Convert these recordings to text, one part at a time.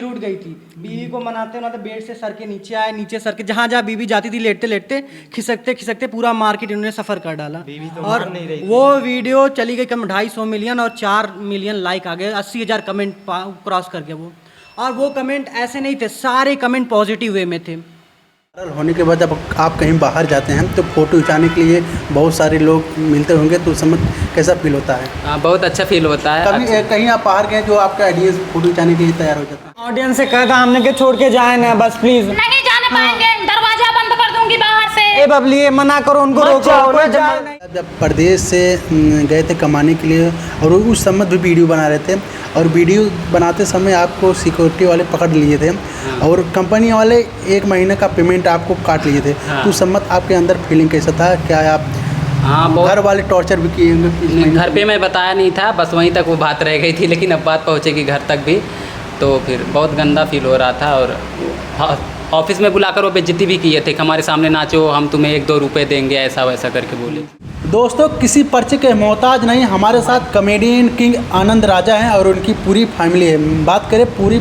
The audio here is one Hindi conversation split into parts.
नींद उठ गई थी। बीवी को मनाते मनाते बेड से सर के नीचे आए, नीचे सर के जहाँ जहाँ बीवी जाती थी लेटते लेटते खिसकते खिसकते पूरा मार्केट इन्होंने सफ़र कर डाला। और वो वीडियो चली गई कम 250 मिलियन और 4 मिलियन लाइक आ गए, 80,000 कमेंट क्रॉस करके वो। और वो कमेंट ऐसे नहीं थे, सारे कमेंट पॉजिटिव वे में थे। वायरल होने के बाद जब आप कहीं बाहर जाते हैं तो फ़ोटो खिंचाने के लिए बहुत सारे लोग मिलते होंगे, तो उस समय कैसा फील होता है? हाँ, बहुत अच्छा फील होता है। कभी कहीं आप बाहर गए जो आपका ऑडियंस फ़ोटो खिंचाने के लिए तैयार हो जाता है? ऑडियंस से कहता हमने कि छोड़ के जाए ना बस प्लीज। नहीं जाने पाएंगे, दरवाजा बंद कर दूंगी बाहर से। ए बबली ये मना करो उनको, रोको। जब प्रदेश से गए थे कमाने के लिए और उस समय भी वीडियो बना रहे थे, और वीडियो बनाते समय आपको सिक्योरिटी वाले पकड़ लिए थे और कंपनी वाले 1 महीने का पेमेंट आपको काट लिए थे। तो उस समय आपके अंदर फीलिंग कैसा था? क्या आप घर वाले टॉर्चर भी किए होंगे? घर पे मैं बताया नहीं था, बस वहीं तक वो बात रह गई थी, लेकिन अब बात पहुँचेगी घर तक भी, तो फिर बहुत गंदा फील हो रहा था। और ऑफिस में बुलाकर वो बेइज्जती भी किए थे, हमारे सामने नाचो, हम तुम्हें 1-2 रुपये देंगे, ऐसा वैसा करके बोले। दोस्तों, किसी परिचय के मोहताज नहीं, हमारे साथ कॉमेडियन किंग आनंद राजा हैं और उनकी पूरी फैमिली है। बात करें पूरी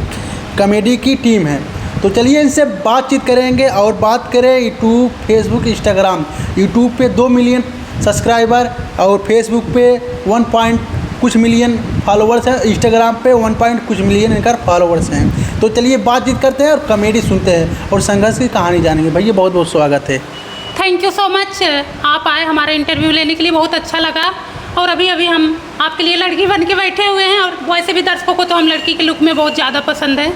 कॉमेडी की टीम है, तो चलिए इनसे बातचीत करेंगे। और बात करें यूट्यूब, फेसबुक, इंस्टाग्राम। यूट्यूब पे 2 मिलियन सब्सक्राइबर और फेसबुक पे 1 कुछ मिलियन फॉलोवर्स हैं, इंस्टाग्राम पे 1 कुछ मिलियन इनका फॉलोवर्स हैं। तो चलिए बातचीत करते हैं और कॉमेडी सुनते हैं और संघर्ष की कहानी जानेंगे। भैया बहुत बहुत स्वागत है। थैंक यू सो मच, आप आए हमारे इंटरव्यू लेने के लिए, बहुत अच्छा लगा। और अभी हम आपके लिए लड़की बन के बैठे हुए हैं, और वैसे भी दर्शकों को तो हम लड़की के लुक में बहुत ज़्यादा पसंद है।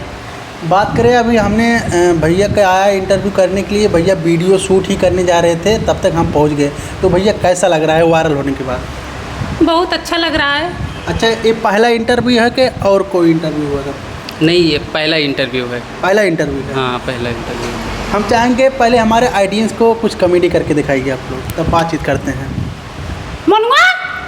बात करें अभी हमने भैया का आया इंटरव्यू करने के लिए, भैया वीडियो शूट ही करने जा रहे थे, तब तक हम पहुंच गए। तो भैया कैसा लग रहा है वायरल होने के बाद? बहुत अच्छा लग रहा है। अच्छा, ये पहला इंटरव्यू है कि और कोई इंटरव्यू हुआ था? नहीं, ये पहला इंटरव्यू है। पहला इंटरव्यू है? हाँ, पहला इंटरव्यू। हम चाहेंगे पहले हमारे ऑडियंस को कुछ कॉमेडी करके दिखाइए आप लोग, तब बातचीत करते हैं। मनुआ,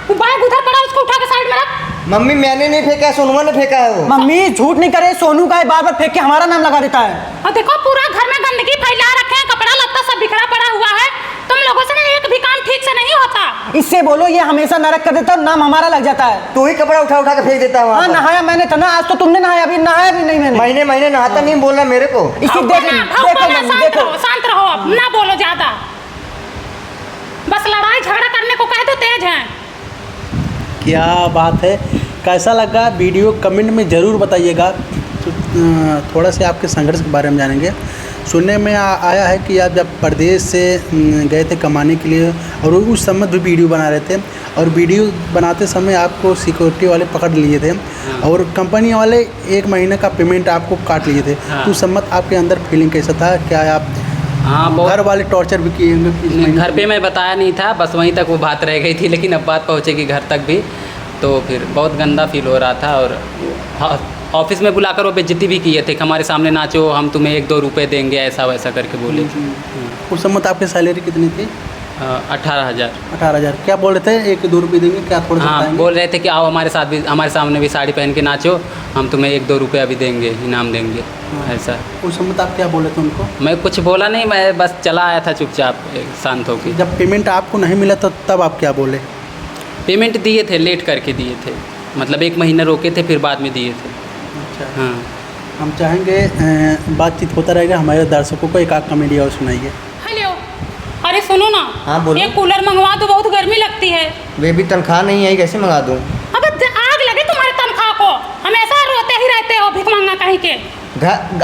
वो बैग उधर पड़ा, उसको उठा के साइड में रख। मम्मी मैंने नहीं फेंका, सोनुआ ने फेंका है वो। मम्मी झूठ नहीं करे, सोनू का बार बार फेंक के हमारा नाम लगा देता है। और देखो पूरा घर में गंदगी फैला रखे हैं, कपड़ा लत्ता सब बिखरा पड़ा हुआ है। तुम लोगों से ना एक भी काम ठीक से नहीं होता। इससे बोलो, ये हमेशा नरक कर देता है, नाम हमारा लग जाता है। तू ही कपड़ा उठा उठा के फेंक देता है। हाँ, नहाया मैंने था ना, आज तो तुमने नहाया, अभी नहाया भी नहीं मैंने। महीने महीने नहाता नहीं बोलना मेरे को। इसी देखो शांत रहो, अब ना बोलो ज्यादा, बस लड़ाई झगड़ा करने को कह दो, तेज हैं। क्या बात है, कैसा लगा वीडियो कमेंट में ज़रूर बताइएगा। तो थोड़ा से आपके संघर्ष के बारे में जानेंगे। सुनने में आया है कि आप जब प्रदेश से गए थे कमाने के लिए और उस समय भी वीडियो बना रहे थे, और वीडियो बनाते समय आपको सिक्योरिटी वाले पकड़ लिए थे और कंपनी वाले 1 महीने का पेमेंट आपको काट लिए थे। तो उस समय आपके अंदर फीलिंग कैसा था? क्या आप घर वाले टॉर्चर भी किए होंगे? घर पे मैं बताया नहीं था, बस वहीं तक वो बात रह गई थी, लेकिन अब बात पहुँचेगी घर तक भी, तो फिर बहुत गंदा फील हो रहा था। और ऑफिस में बुलाकर वो बेइज्जती भी किए थे, हमारे सामने नाचो, हम तुम्हें 1-2 रुपये देंगे, ऐसा वैसा करके बोले। उस समय आपकी सैलरी कितनी थी? 18,000। 18,000। क्या बोल रहे थे, 1-2 रुपये देंगे? क्या थोड़ा सा हाँ, बोल रहे थे कि आओ हमारे साथ भी, हमारे सामने भी साड़ी पहन के नाचो, हम तुम्हें 1-2 रुपये अभी देंगे, इनाम देंगे। ऐसा उस समय आप क्या बोले थे उनको? मैं कुछ बोला नहीं, मैं बस चला आया था चुपचाप शांत होकर। जब पेमेंट आपको नहीं मिला तो तब आप क्या बोले? पेमेंट दिए थे, लेट करके दिए थे, मतलब 1 महीना रोके थे, फिर बाद में दिए थे। अच्छा। हाँ, हम चाहेंगे बातचीत होता रहेगा, हमारे दर्शकों को एक आध कॉमेडी और सुनाइए। हेलो, अरे सुनो ना। हाँ, बोलो। एक कूलर मंगवा दो, बहुत गर्मी लगती है। वे भी तनख्वाह नहीं आई, कैसे मंगा दूँ? अब आग लगे तुम्हारे तनख्वाह को, हमेशा रोते ही रहते हो भिख मांगना कहीं के।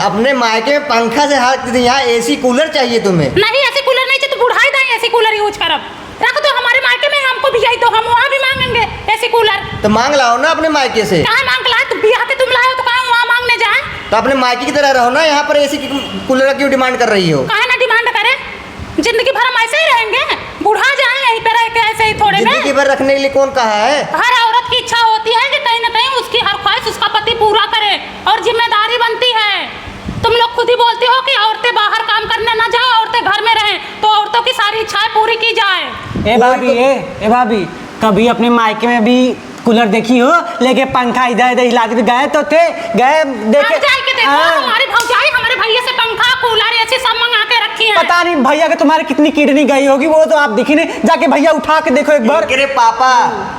अपने मायके में पंखा से हाथ दी, यहाँ एसी कूलर चाहिए तुम्हें? नहीं, ऐसे कूलर नहीं चाहिए, तो बुढ़ाई दें ऐसी कूलर यूज करब। रख दो हमारे मायके में, हमको भी यही दो, हम वहाँ भी मांगेंगे ऐसी कूलर। तो मांग लाओ ना अपने मायके से। कहाँ मांग लाए? तुम बिहार के तुम लाए हो तो कहाँ वहाँ मांगने जाए? तो अपने मायके की तरह रहो ना, यहाँ पर एसी कूलर क्यों डिमांड कर रही हो? कहाँ ना डिमांड करे, जिंदगी भर हम ऐसे ही रहेंगे, बुढ़ा जाए यहीं पे रह के ऐसे ही थोड़े में। जिंदगी भर रखने के लिए कौन कहा है? हर औरत की इच्छा होती है कि कहीं ना कहीं उसकी हर ख्वाहिश उसका पति पूरा करे, और जिम्मेदारी बनती है। तुम लोग खुद ही बोलती हो कि औरतें बाहर काम करने ना जाओ, औरतें घर में रहें, तो औरतों की सारी इच्छाएं पूरी की जाए। ए भाभी, कभी अपने मायके में भी कूलर देखी हो लेके पंखा इधर इधर हिला के? गए तो थे, गए देखे। हमारे भौजाई हमारे भैया से पंखा कूलर ऐसे सब मंगा के रखी है। पता नहीं भैया के तुम्हारे कितनी किडनी गई होगी, वो तो आप दिखी नहीं, जाके भैया उठा के देखो एक बार। अरे पापा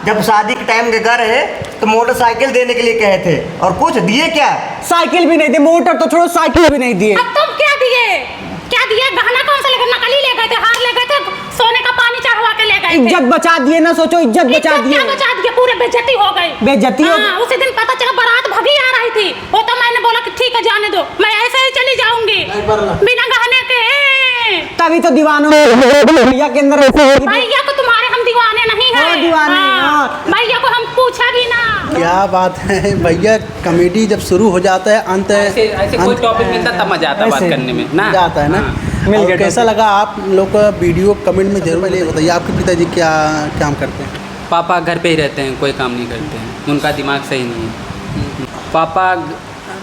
जब शादी के टाइम के घर है तो मोटरसाइकिल देने के लिए कहे थे, और कुछ दिए क्या? साइकिल भी नहीं दी, मोटर तो छोड़ो साइकिल भी नहीं दिए। अब तुम क्या दिए? क्या दिए? गहना कौन सा लेकर? नकली ले गए थे, हार ले गए थे, सोने का पानी चढ़वा के ले गए थे। इज्जत बचा दिए ना, सोचो इज्जत बचा दिए। क्या बचा दिए? पूरे बेइज्जती हो गई। बेइज्जती हो हाँ, उसी दिन पता चला बारात भगी आ रही थी, वो तो मैंने बोला कि ठीक है जाने दो, मैं ऐसे ही चली जाऊंगी बिना गहने के। तभी तो दीवानों भैया के अंदर ऐसे होगी। भैया को तुम्हारे हम दीवाने नहीं है। हाँ, दीवाने, हाँ। भैया को हम पूछा भी ना। क्या बात है भैया, कॉमेडी जब शुरू हो जाता है अंत ऐसे कोई टॉपिक मिलता तब मजा आता है बात ऐसे। करने में ना। मजा आता है ना। मिल और गया कैसा लगा आप लोग का वीडियो, कमेंट में जरूर ये बताइए। आपके पिताजी क्या काम करते हैं? पापा घर पे ही रहते हैं, कोई काम नहीं करते हैं, उनका दिमाग सही नहीं है।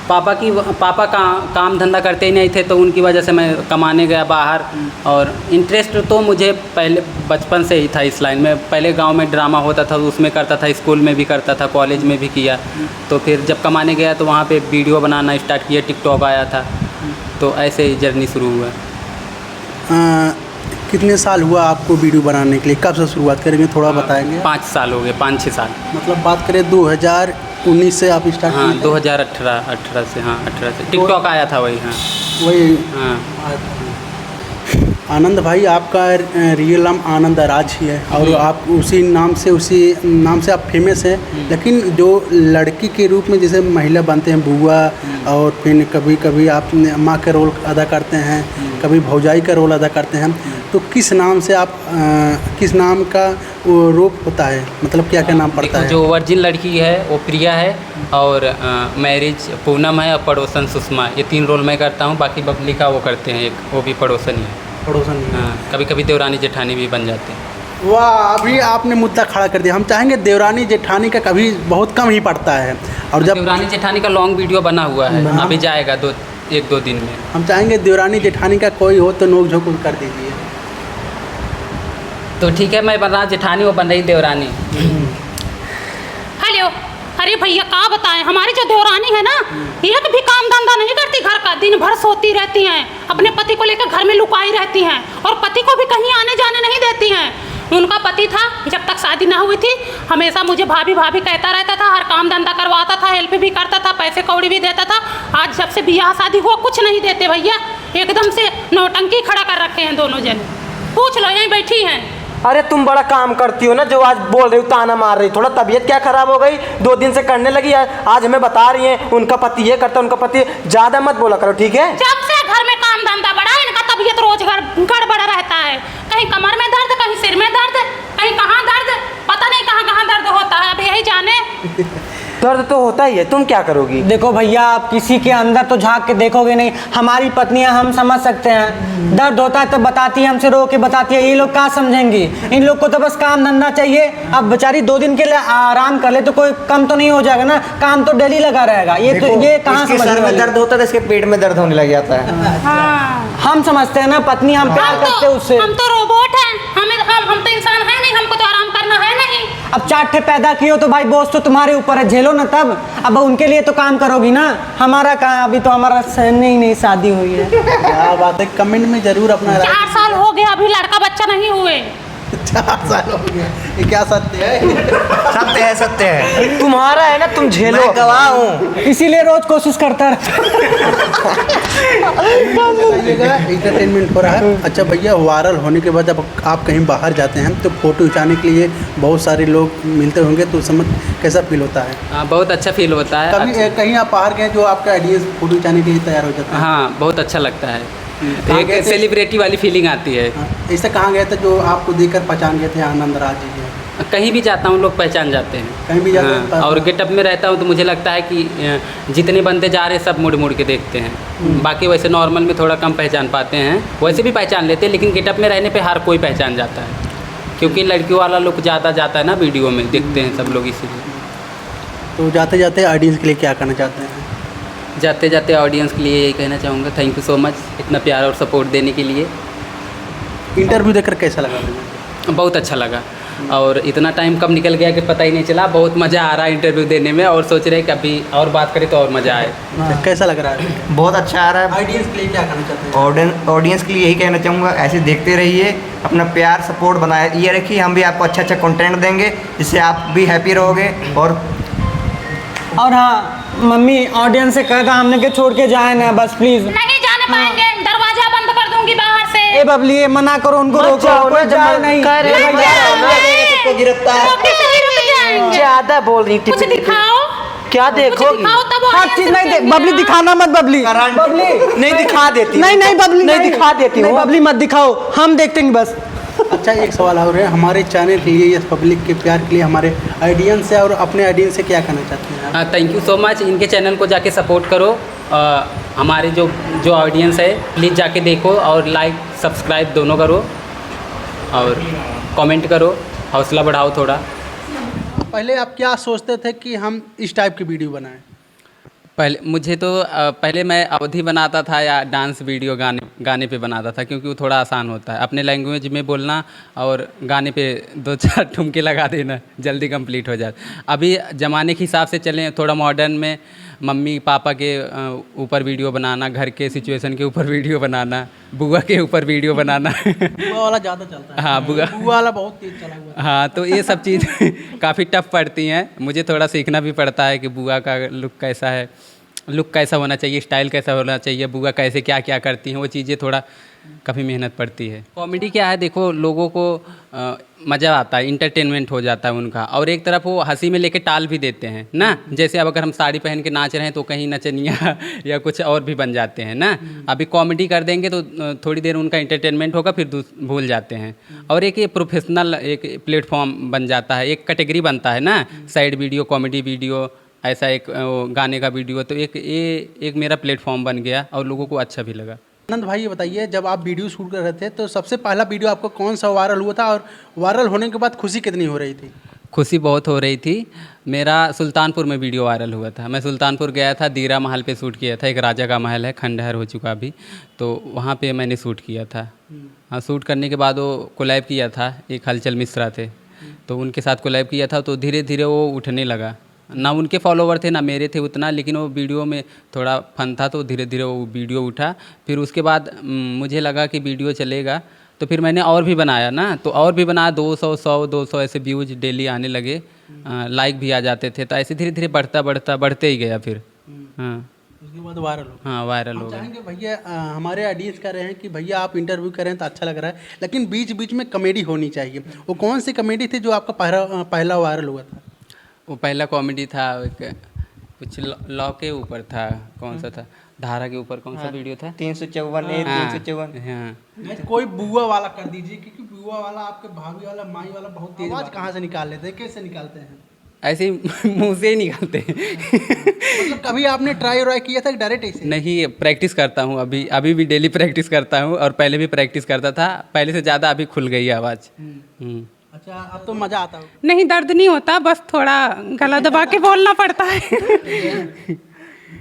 पापा काम धंधा करते ही नहीं थे, तो उनकी वजह से मैं कमाने गया बाहर। और इंटरेस्ट तो मुझे पहले बचपन से ही था इस लाइन में। पहले गांव में ड्रामा होता था, उसमें करता था, स्कूल में भी करता था, कॉलेज में भी किया। तो फिर जब कमाने गया तो वहाँ पे वीडियो बनाना स्टार्ट किया, टिकटॉक आया था, तो ऐसे ही जर्नी शुरू हुआ। कितने साल हुआ आपको वीडियो बनाने के लिए? कब से शुरुआत करेंगे, थोड़ा बताएंगे? 5 साल हो गए, 5-6 साल। मतलब बात करें 2019 से आप स्टार्ट हाँ, किए थे? 2018 से, हाँ 18 से टिकटॉक आया था वही। हाँ वही। हाँ। आनंद भाई, आपका रियल नाम आनंद राज ही है और आप उसी नाम से आप फेमस हैं। लेकिन जो लड़की के रूप में जैसे महिला बनते हैं बुआ, और फिर कभी कभी आप माँ का रोल अदा करते हैं, कभी भौजाई का रोल अदा करते हैं, तो किस नाम से आप किस नाम का वो रूप होता है, मतलब क्या क्या नाम पड़ता है? जो वर्जिन लड़की है वो प्रिया है, और मैरिज पूनम है, और पड़ोसन सुषमा। ये 3 रोल मैं करता हूँ। बाकी बबली का वो करते हैं एक, वो भी पड़ोसन ही है। पड़ोसन। हाँ, कभी कभी देवरानी जेठानी भी बन जाते हैं। वाह, अभी आपने मुद्दा खड़ा कर दिया। हम चाहेंगे देवरानी जेठानी का कभी बहुत कम ही पड़ता है, और जब देवरानी जेठानी का लॉन्ग वीडियो बना हुआ है, अभी जाएगा 1-2 दिन में। हम चाहेंगे देवरानी जेठानी का कोई हो तो नोक झोंक कर दीजिए। तो ठीक है, मैं बन रहा जेठानी, वो बन रही देवरानी। हेलो, अरे भैया क्या बताएं, हमारी जो देवरानी है ना, एक भी काम धंधा नहीं करती घर का, दिन भर सोती रहती हैं, अपने पति को लेकर घर में लुकाई रहती हैं, और पति को भी कहीं आने जाने नहीं देती हैं। उनका पति था, जब तक शादी ना हुई थी, हमेशा मुझे भाभी भाभी कहता रहता था, हर काम धंधा करवाता था, हेल्प भी करता था, पैसे कौड़ी भी देता था। आज जब से ब्याह शादी हुआ, कुछ नहीं देते भैया, एकदम से नौटंकी खड़ा कर रखे हैं दोनों जन। पूछ लो, यहीं बैठी हैं। अरे तुम बड़ा काम करती हो ना, जो आज बोल रही हो ताना मार रही, थोड़ा तबीयत क्या खराब हो गई? 2 दिन से करने लगी है, आज हमें बता रही हैं उनका पति ये करता, उनका पति। ज़्यादा मत बोला करो, ठीक है? जब से घर में काम धंधा बढ़ा, इनका तबीयत रोज गड़बड़ रहता है। कहीं कमर में दर्द, कहीं सिर में दर्द, कहीं कहाँ दर्द, पता नहीं कहाँ कहाँ दर्द होता है, अब यही जाने। दर्द तो होता ही है, तुम क्या करोगी? देखो भैया, आप किसी के अंदर तो झांक के देखोगे नहीं। हमारी पत्नियां हम समझ सकते हैं, दर्द होता है तो बताती है, हमसे रो के बताती है। ये लोग क्या समझेंगी? इन लोग को तो बस काम धंधा चाहिए। अब बेचारी 2 दिन के लिए आराम कर ले तो कोई कम तो नहीं हो जाएगा ना, काम तो डेली लगा रहेगा। ये तो ये कहाँ इसके समझने सर में वाली? दर्द होता है तो इसके पेट में दर्द होने लग जाता है। हाँ, हम समझते हैं ना, पत्नी हम प्यार करते हैं उससे। हम तो रोबोट हैं, हम तो इंसान है नहीं, हमको तो आराम करना है नहीं। अब 4 ठे पैदा किए हो तो भाई बोझ तो तुम्हारे ऊपर है, झेलो ना तब। अब उनके लिए तो काम करोगी ना, हमारा कहाँ? अभी तो हमारा नहीं शादी हुई है। क्या बात है, कमेंट में जरूर अपना 4 साल हो गया, अभी लड़का बच्चा नहीं हुए। 4 साल हो गया। ये क्या सत्य है? सत्य है, सत्य है। तुम्हारा है ना, तुम झेलो। मैं गवाह हूँ। इसीलिए रोज कोशिश करता है। एंटरटेनमेंट हो रहा है। अच्छा भैया, वायरल होने के बाद जब आप कहीं बाहर जाते हैं तो फोटो खिंचाने के लिए बहुत सारे लोग मिलते होंगे, तो उस समय कैसा फील होता है? हाँ, बहुत अच्छा फील होता है। कभी कहीं आप बाहर गए जो आपका आइडियाज फोटो खिंचाने के लिए तैयार हो जाता है? हाँ, बहुत अच्छा लगता है, कहाँ गए एक थे? सेलिब्रिटी वाली फीलिंग आती है। हाँ, ऐसा कहाँ गए थे जो आपको देखकर पहचान गए थे आनंद राज जी है? कहीं भी जाता हूँ लोग पहचान जाते हैं। कहीं भी जाते हैं? हाँ, और गेटअप में रहता हूँ तो मुझे लगता है कि जितने बंदे जा रहे हैं सब मुड़ मुड़ के देखते हैं। बाकी वैसे नॉर्मल में थोड़ा कम पहचान पाते हैं, वैसे भी पहचान लेते हैं, लेकिन गेटअप में रहने पे हर कोई पहचान जाता है, क्योंकि लड़कियों वाला लुक ज़्यादा जाता है ना वीडियो में, देखते हैं सब लोग इसीलिए। तो जाते जाते ऑडियंस के लिए क्या कहना चाहते हैं? जाते जाते ऑडियंस के लिए यही कहना चाहूँगा, थैंक यू सो मच इतना प्यार और सपोर्ट देने के लिए। इंटरव्यू देखकर कैसा लगा मुझे? बहुत अच्छा लगा, और इतना टाइम कब निकल गया कि पता ही नहीं चला। बहुत मज़ा आ रहा है इंटरव्यू देने में, और सोच रहे हैं कि अभी और बात करें तो और मज़ा आए। कैसा लग रहा है? बहुत अच्छा आ रहा है। ऑडियंस के लिए क्या कहना चाहते हैं? ऑडियंस के लिए यही कहना चाहूँगा, ऐसे देखते रहिए, अपना प्यार सपोर्ट बनाए ये रखिए। हम भी आपको अच्छा अच्छा कंटेंट देंगे जिससे आप भी हैप्पी रहोगे, और और हाँ मम्मी ऑडियंस से कहता हमने के छोड़ के जाए ना बस प्लीज। नहीं जाने पाएंगे, दरवाजा बंद कर दूंगी बाहर से। ए बबली ये मना करो उनको, मत रोको जाओ ना, कोई जाए नहीं। कह रहे हैं, सबको गिरफ्तार। रोके से भी रुक जाएंगे। ज्यादा बोल रही कुछ टिपी दिखाओ, क्या कुछ देखोगी? दिखाओ तब हर audience चीज नहीं रुकेंगे बबली ना। दिखाना मत बबली। बबली नहीं दिखा देती नहीं नहीं बबली नहीं दिखा देती नहीं हूँ। बबली मत दिखाओ, हम देखते हैं बस। अच्छा एक सवाल और है, हमारे चैनल के लिए, इस पब्लिक के प्यार के लिए हमारे ऑडियंस से और अपने ऑडियंस से क्या कहना चाहते हैं आप? Thank you so much. इनके चैनल को जाके सपोर्ट करो। हमारे जो ऑडियंस है प्लीज़ जाके देखो और लाइक सब्सक्राइब दोनों करो और कमेंट करो, हौसला बढ़ाओ थोड़ा। पहले आप क्या सोचते थे कि हम इस टाइप की वीडियो बनाएं? पहले मुझे तो पहले मैं अवधि बनाता था या डांस वीडियो गाने पे बनाता था, क्योंकि वो थोड़ा आसान होता है अपने लैंग्वेज में बोलना और गाने पे 2-4 ठुमके लगा देना, जल्दी कंप्लीट हो जाता। अभी ज़माने के हिसाब से चलें थोड़ा मॉडर्न में, मम्मी पापा के ऊपर वीडियो बनाना, घर के सिचुएशन के ऊपर वीडियो बनाना, बुआ के ऊपर वीडियो बनाना। बुआ वाला ज़्यादा चलता है। हाँ बुआ वाला बहुत तेज चला हुआ है। हाँ, तो ये सब चीज़ काफ़ी टफ पड़ती हैं। मुझे थोड़ा सीखना भी पड़ता है कि बुआ का लुक कैसा है, लुक कैसा होना चाहिए, स्टाइल कैसा होना चाहिए, बुआ कैसे क्या क्या करती हैं, वो चीज़ें थोड़ा काफ़ी मेहनत पड़ती है। कॉमेडी क्या है, देखो लोगों को मज़ा आता है, इंटरटेनमेंट हो जाता है उनका, और एक तरफ वो हंसी में लेके टाल भी देते हैं ना। जैसे अब अगर हम साड़ी पहन के नाच रहे हैं तो कहीं नचनिया या कुछ और भी बन जाते हैं ना। अभी कॉमेडी कर देंगे तो थोड़ी देर उनका इंटरटेनमेंट होगा, फिर भूल जाते हैं। और एक ये प्रोफेशनल एक प्लेटफॉर्म बन जाता है, एक कैटेगरी बनता है ना, साइड वीडियो, कॉमेडी वीडियो, ऐसा एक गाने का वीडियो। तो एक मेरा प्लेटफॉर्म बन गया और लोगों को अच्छा भी लगा। आनंद भाई ये बताइए, जब आप वीडियो शूट कर रहे थे तो सबसे पहला वीडियो आपको कौन सा वायरल हुआ था, और वायरल होने के बाद खुशी कितनी हो रही थी? खुशी बहुत हो रही थी। मेरा सुल्तानपुर में वीडियो वायरल हुआ था। मैं सुल्तानपुर गया था, दीरा महल पे शूट किया था। एक राजा का महल है, खंडहर हो चुका अभी, तो वहाँ पे मैंने शूट किया था। हाँ, शूट करने के बाद वो कोलैब किया था, एक हलचल मिश्रा थे, तो उनके साथ कोलैब किया था। तो धीरे धीरे वो उठने लगा, ना उनके फॉलोवर थे ना मेरे थे उतना, लेकिन वो वीडियो में थोड़ा फन था, तो धीरे धीरे वो वीडियो उठा। फिर उसके बाद मुझे लगा कि वीडियो चलेगा, तो फिर मैंने और भी बनाया ना, तो और भी बनाया। 200 ऐसे व्यूज डेली आने लगे, लाइक भी आ जाते थे। तो ऐसे धीरे धीरे बढ़ते ही गया फिर। हाँ, उसके बाद वायरल हो? हाँ, वायरल हो गया। चाहेंगे भैया, हमारे ऑडियंस कह रहे हैं कि भैया आप इंटरव्यू करें तो अच्छा लग रहा है, लेकिन बीच बीच में कॉमेडी होनी चाहिए। वो कौन सी कॉमेडी थी जो आपका पहला वायरल हुआ था? वो पहला कॉमेडी था, एक कुछ लॉ के ऊपर था, कौन सा था, धारा के ऊपर कौन सा वीडियो था? 354 354। हाँ, नहीं तो कोई बुआ वाला कर दीजिए, क्योंकि बुआ वाला आपके भाभी वाला माई वाला बहुत तेज आवाज कहाँ से निकाल लेते हैं, कैसे निकालते हैं? ऐसे ही मुंह से ही निकालते हैं। मतलब कभी आपने ट्राई किया था कि डायरेक्ट ऐसे? नहीं, प्रैक्टिस करता हूँ अभी भी डेली प्रैक्टिस करता हूँ, और पहले भी प्रैक्टिस करता था। पहले से ज़्यादा अभी खुल गई है आवाज़। अच्छा, अब तो मज़ा आता हो? नहीं, दर्द नहीं होता, बस थोड़ा गला दबा के बोलना पड़ता है।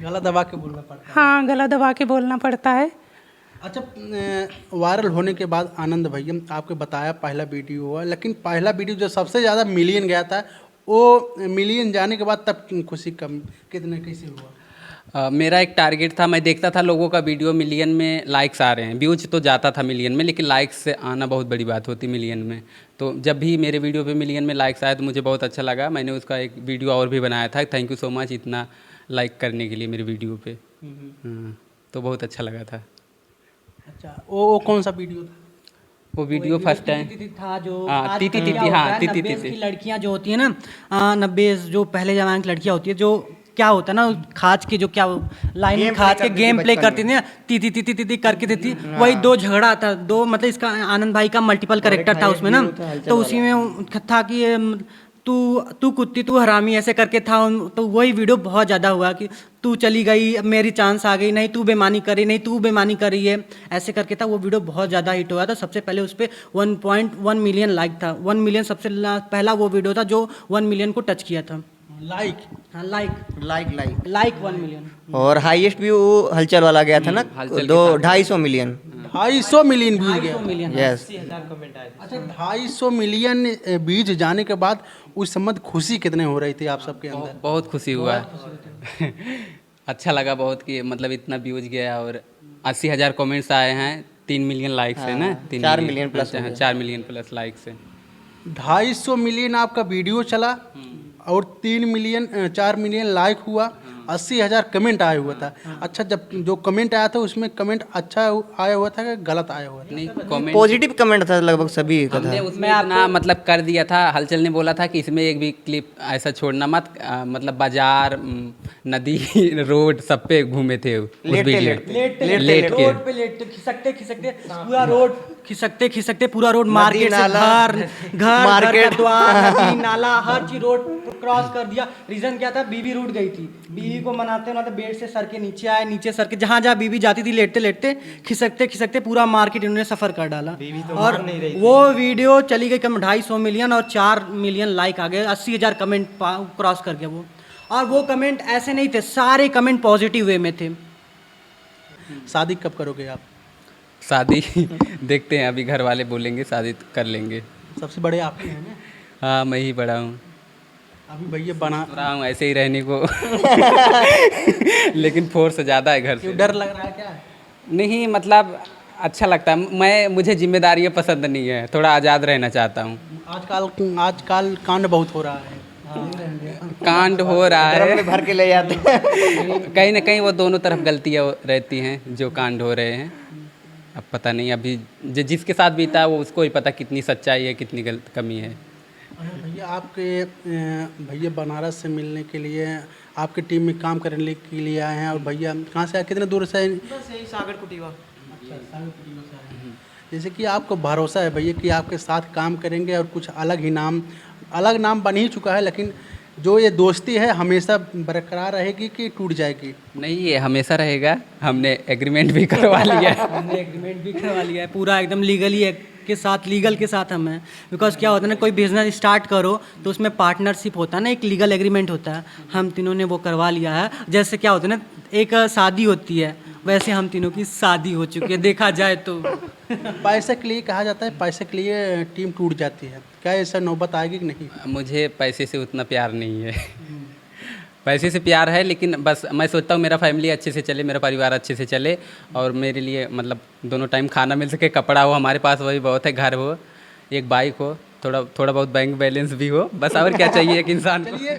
गला दबा के बोलना पड़ता है। हाँ, गला दबा के बोलना पड़ता है। अच्छा, वायरल होने के बाद आनंद भैया आपको बताया पहला वीडियो हुआ, लेकिन पहला वीडियो जो सबसे ज़्यादा मिलियन गया था, वो मिलियन जाने के बाद तब खुशी कम कितने कैसे हुआ? मेरा एक टारगेट था, मैं देखता था लोगों का वीडियो मिलियन में लाइक्स आ रहे हैं, व्यूज तो जाता था मिलियन में, लेकिन लाइक्स से आना बहुत बड़ी बात होती मिलियन में। तो जब भी मेरे वीडियो पे मिलियन में लाइक्स आए तो मुझे बहुत अच्छा लगा। मैंने उसका एक वीडियो और भी बनाया था। थैंक यू सो मच इतना लाइक करने के लिए मेरे वीडियो पे। तो बहुत अच्छा लगा था। अच्छा, वो कौन सा वीडियो था? वो वीडियो फर्स्ट टाइम था जो हाँ, तीती की लड़कियां जो होती है ना, 90 जो पहले जमाने की लड़कियां होती है, जो क्या होता है ना, खाज के जो क्या लाइन खाज के गेम प्ले करती थी ना, तीती तीती तीती करके देती, वही दो झगड़ा था, दो मतलब इसका आनंद भाई का मल्टीपल कैरेक्टर था उसमें ना। तो उसी में था कि तू कुत्ती तू हरामी ऐसे करके था। तो वही वीडियो बहुत ज़्यादा हुआ कि तू चली गई, मेरी चांस आ गई, नहीं तू बेमानी करी, नहीं तू बेमानी करी है, ऐसे करके था। वो वीडियो बहुत ज़्यादा हिट हुआ था। सबसे पहले उस पर 1.1 मिलियन लाइक था। 1 मिलियन सबसे पहला वो वीडियो था जो 1 मिलियन को टच किया था। लाइक? हाँ, लाइक 1 मिलियन। और हाईएस्ट व्यू हलचल वाला गया था ना, 250 मिलियन। 250 मिलियन व्यूज गया? यस। अच्छा, 250 मिलियन व्यूज जाने के बाद उस समय खुशी कितने हो रही थी आप सबके अंदर? बहुत खुशी हुआ। अच्छा लगा बहुत कि मतलब इतना व्यूज गया, और 80,000 कमेंट्स आए हैं, 3 मिलियन लाइक्स है ना, 4 million plus. 4 million plus likes है। 250 मिलियन आपका वीडियो चला, और 4 मिलियन लाइक हुआ, 80,000 कमेंट आया हुआ था। अच्छा, जब जो कमेंट आया था उसमें कमेंट अच्छा आया हुआ था कि गलत आया हुआ था? नहीं, कमेंट पॉजिटिव कमेंट था लगभग सभी का हमने था। उसमें इतना मतलब कर दिया था। हलचल ने बोला था कि इसमें एक भी क्लिप ऐसा छोड़ना मत, मतलब बाजार, नदी, रोड सब पे घूमे थे उस लेटते वीडियो। लेटते लेट के रोड पे लेटते खिसकते खिसकते पूरा रोड खिसकते पूरा रोड, मार्केट से नाला, घर मार्केट। का द्वार, नदी नाला हर चीज रोड क्रॉस कर दिया। रीजन क्या था? बीवी रूठ गई थी। बीवी को मनाते मनाते बेड से सर के नीचे आए, नीचे सर के जहाँ जहाँ बीवी जाती थी लेटते लेटते खिसकते खिसकते पूरा मार्केट इन्होंने सफर कर डाला। और वो वीडियो चली गई कम 250 मिलियन और 4 मिलियन लाइक आ गए, 80,000 कमेंट क्रॉस कर गया वो। और वो कमेंट ऐसे नहीं थे, सारे कमेंट पॉजिटिव वे में थे। शादी कब करोगे आप? शादी देखते हैं, अभी घर वाले बोलेंगे शादी कर लेंगे। सबसे बड़े आप ही हैं ना? हाँ, मैं ही बड़ा हूँ। अभी भैया बना रहा हूँ ऐसे ही रहने को लेकिन फोर्स ज़्यादा है घर से। क्यों डर लग रहा है क्या? नहीं, मतलब अच्छा लगता है। मुझे जिम्मेदारियाँ पसंद नहीं है, थोड़ा आज़ाद रहना चाहता हूँ। आजकल कांड बहुत हो रहा है। कांड हो रहा ड्रम है, में भर के ले जाते हैं। कहीं ना कहीं वो दोनों तरफ गलतियाँ रहती हैं जो कांड हो रहे हैं। अब पता नहीं, अभी जिसके साथ बीता है वो उसको ही पता कितनी सच्चाई है, कितनी गलत कमी है। भैया आपके भैया बनारस से मिलने के लिए आपकी टीम में काम करने के लिए आए हैं। और भैया कहाँ से आए, कितने दूर से आए? सागर कुटीवा। अच्छा, सागर कुटीवा से आए हैं। जैसे कि आपको भरोसा है भैया कि आपके साथ काम करेंगे और कुछ अलग नाम बन ही चुका है, लेकिन जो ये दोस्ती है हमेशा बरकरार रहेगी कि टूट जाएगी? नहीं, ये हमेशा रहेगा। हमने एग्रीमेंट भी करवा लिया है। हमने एग्रीमेंट भी करवा लिया है पूरा एकदम लीगल के साथ हम हैं। बिकॉज क्या होता है ना, कोई बिजनेस स्टार्ट करो तो उसमें पार्टनरशिप होता है ना, एक लीगल एग्रीमेंट होता है। हम तीनों ने वो करवा लिया है। जैसे क्या होता है ना, एक शादी होती है, वैसे हम तीनों की शादी हो चुकी है देखा जाए तो। पैसे के लिए कहा जाता है, पैसे के लिए टीम टूट जाती है, क्या ऐसा नौबत आएगी कि नहीं? मुझे पैसे से उतना प्यार नहीं है। पैसे से प्यार है, लेकिन बस मैं सोचता हूँ मेरा फैमिली अच्छे से चले, मेरा परिवार अच्छे से चले, और मेरे लिए मतलब दोनों टाइम खाना मिल सके, कपड़ा हो हमारे पास, वही बहुत है। घर हो, एक बाइक हो, थोड़ा बहुत बैंक बैलेंस भी हो, बस और क्या चाहिए एक इंसान को। चलिए